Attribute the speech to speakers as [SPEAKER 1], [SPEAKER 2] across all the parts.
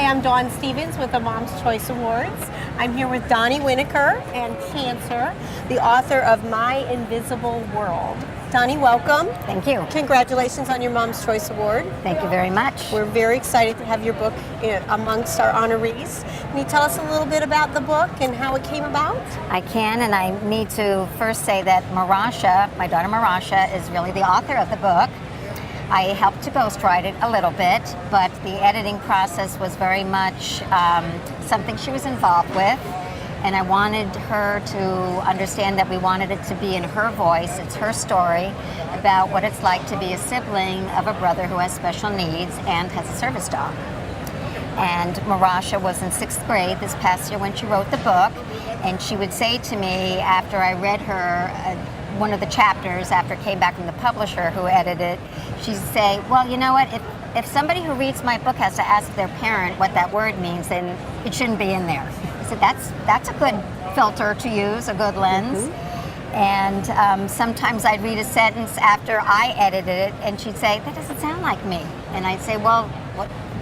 [SPEAKER 1] I'm Dawn Stevens with the Mom's Choice Awards. I'm here with Donnie Winokur and Kanter, the author of My Invisible World. Donnie, welcome.
[SPEAKER 2] Thank you.
[SPEAKER 1] Congratulations on your Mom's Choice Award.
[SPEAKER 2] Thank you very much.
[SPEAKER 1] We're very excited to have your book amongst our honorees. Can you tell us a little bit about the book and how it came about?
[SPEAKER 2] I can, and I need to first say that Marasha, my daughter Marasha, is really the author of the book. I helped to ghostwrite it a little bit, but the editing process was very much something she was involved with, and I wanted her to understand that we wanted it to be in her voice. It's her story about what it's like to be a sibling of a brother who has special needs and has a service dog. And Marasha was in 6th grade this past year when she wrote the book, and she would say to me after I read her one of the chapters after it came back from the publisher who edited it, she'd say, well, you know what, if somebody who reads my book has to ask their parent what that word means, then it shouldn't be in there. I said, that's a good filter to use, a good lens. Mm-hmm. And sometimes I'd read a sentence after I edited it, and she'd say, that doesn't sound like me. And I'd say, well,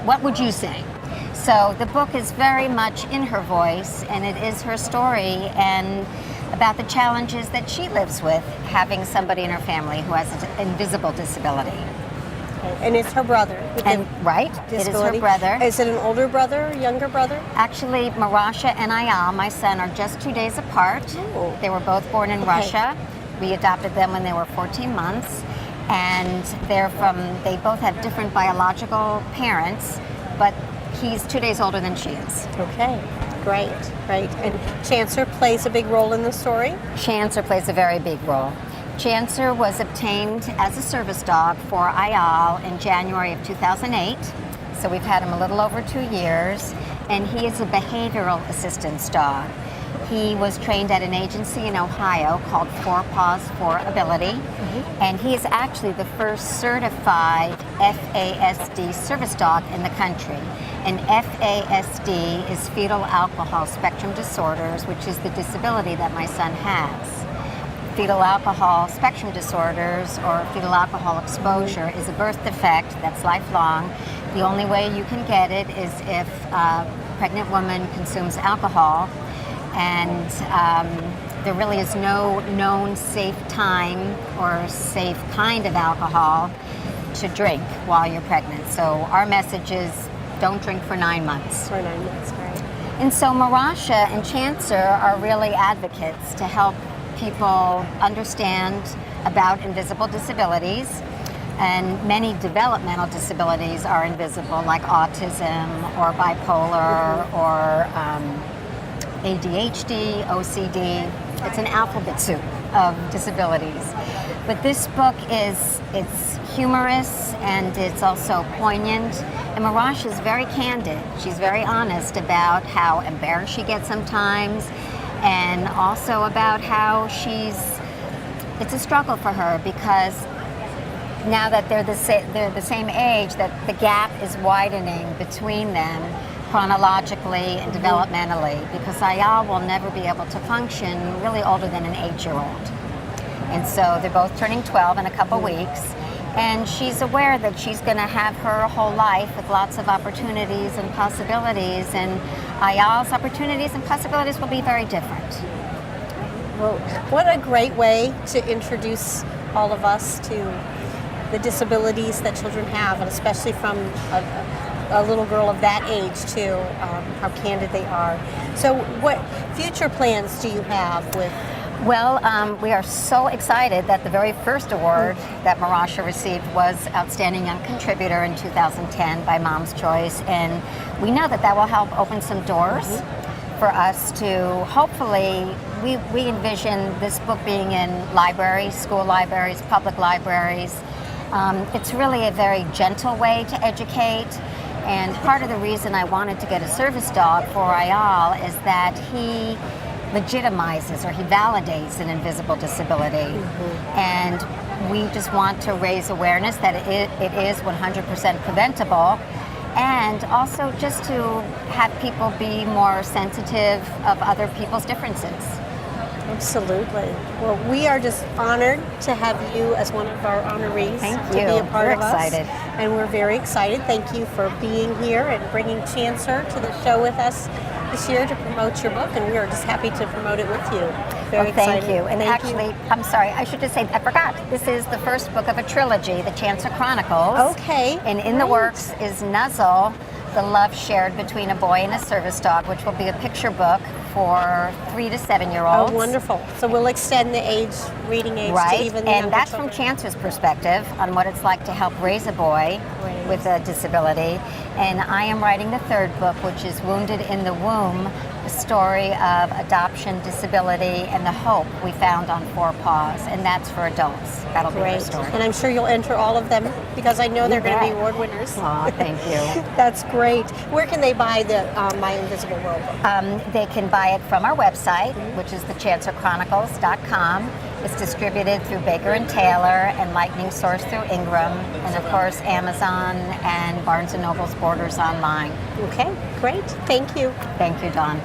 [SPEAKER 2] what would you say? So the book is very much in her voice, and it is her story, and about the challenges that she lives with, having somebody in her family who has an invisible disability.
[SPEAKER 1] And it's her brother.
[SPEAKER 2] Right, it is her brother.
[SPEAKER 1] Is it an older brother, younger brother?
[SPEAKER 2] Actually, Marasha and Iyal, my son, are just 2 days apart.
[SPEAKER 1] Oh.
[SPEAKER 2] They were both born in Russia. We adopted them when they were 14 months. And they both have different biological parents, but he's 2 days older than she is.
[SPEAKER 1] Okay. Great. And Chancer plays a big role in the story?
[SPEAKER 2] Chancer plays a very big role. Chancer was obtained as a service dog for Iyal in January of 2008. So we've had him a little over 2 years, and he is a behavioral assistance dog. He was trained at an agency in Ohio called 4 Paws for Ability, and he is actually the first certified FASD service dog in the country. And FASD is fetal alcohol spectrum disorders, which is the disability that my son has. Fetal alcohol spectrum disorders, or fetal alcohol exposure, is a birth defect that's lifelong. The only way you can get it is if a pregnant woman consumes alcohol, and there really is no known safe time or safe kind of alcohol to drink while you're pregnant. So our message is don't drink for 9 months.
[SPEAKER 1] For 9 months, right.
[SPEAKER 2] And so Marasha and Chancer are really advocates to help people understand about invisible disabilities. And many developmental disabilities are invisible, like autism or bipolar or ADHD, OCD. It's an alphabet soup of disabilities. But this book it's humorous, and it's also poignant. And Marasha is very candid. She's very honest about how embarrassed she gets sometimes, and also about how it's a struggle for her, because now that they're the same age, that the gap is widening between them chronologically and developmentally, because Iyal will never be able to function really older than an 8-year-old. And so they're both turning 12 in a couple weeks, and she's aware that she's going to have her whole life with lots of opportunities and possibilities, and Iyal's opportunities and possibilities will be very different.
[SPEAKER 1] Well, what a great way to introduce all of us to the disabilities that children have, and especially from a little girl of that age too, how candid they are. So what future plans do you have with?
[SPEAKER 2] Well, we are so excited that the very first award that Marasha received was Outstanding Young Contributor in 2010 by Mom's Choice, and we know that will help open some doors for us to hopefully, we envision this book being in libraries, school libraries, public libraries. It's really a very gentle way to educate, and part of the reason I wanted to get a service dog for Iyal is that he legitimizes, or he validates, an invisible disability. And we just want to raise awareness that it is 100% preventable, and also just to have people be more sensitive of other people's differences.
[SPEAKER 1] Absolutely. Well, we are just honored to have you as one of our honorees.
[SPEAKER 2] Thank
[SPEAKER 1] to
[SPEAKER 2] you.
[SPEAKER 1] be a part
[SPEAKER 2] We're
[SPEAKER 1] of us.
[SPEAKER 2] excited.
[SPEAKER 1] And we're very excited. Thank you for being here and bringing Chancer to the show with us this year to promote your book. And we are just happy to promote it with you. Very
[SPEAKER 2] Thank
[SPEAKER 1] excited.
[SPEAKER 2] you. And
[SPEAKER 1] Thank you.
[SPEAKER 2] actually, I'm sorry, I should just say, I forgot. This is the first book of a trilogy, The Chancer Chronicles.
[SPEAKER 1] Okay.
[SPEAKER 2] And in the works is Nuzzle, The Love Shared Between a Boy and a Service Dog, which will be a picture book for 3 to 7 year olds.
[SPEAKER 1] Oh, wonderful. So we'll extend the reading age
[SPEAKER 2] Right,
[SPEAKER 1] to even the
[SPEAKER 2] and
[SPEAKER 1] younger
[SPEAKER 2] that's
[SPEAKER 1] children.
[SPEAKER 2] from Chancer's perspective on what it's like to help raise a boy
[SPEAKER 1] Right.
[SPEAKER 2] with a disability. And I am writing the third book, which is Wounded in the Womb, a story of adoption, disability, and the hope we found on 4 paws. And that's for adults. That'll be the
[SPEAKER 1] Great.
[SPEAKER 2] story.
[SPEAKER 1] And I'm sure you'll enter all of them because I know they're going to be
[SPEAKER 2] bet.
[SPEAKER 1] award winners.
[SPEAKER 2] Aw, thank you.
[SPEAKER 1] That's great. Where can they buy the My Invisible World book?
[SPEAKER 2] They can buy it from our website, which is thechancerchronicles.com. It's distributed through Baker and Taylor and Lightning Source through Ingram, and of course Amazon and Barnes & Noble's Borders online.
[SPEAKER 1] Okay, great. Thank you.
[SPEAKER 2] Thank you, Dawn.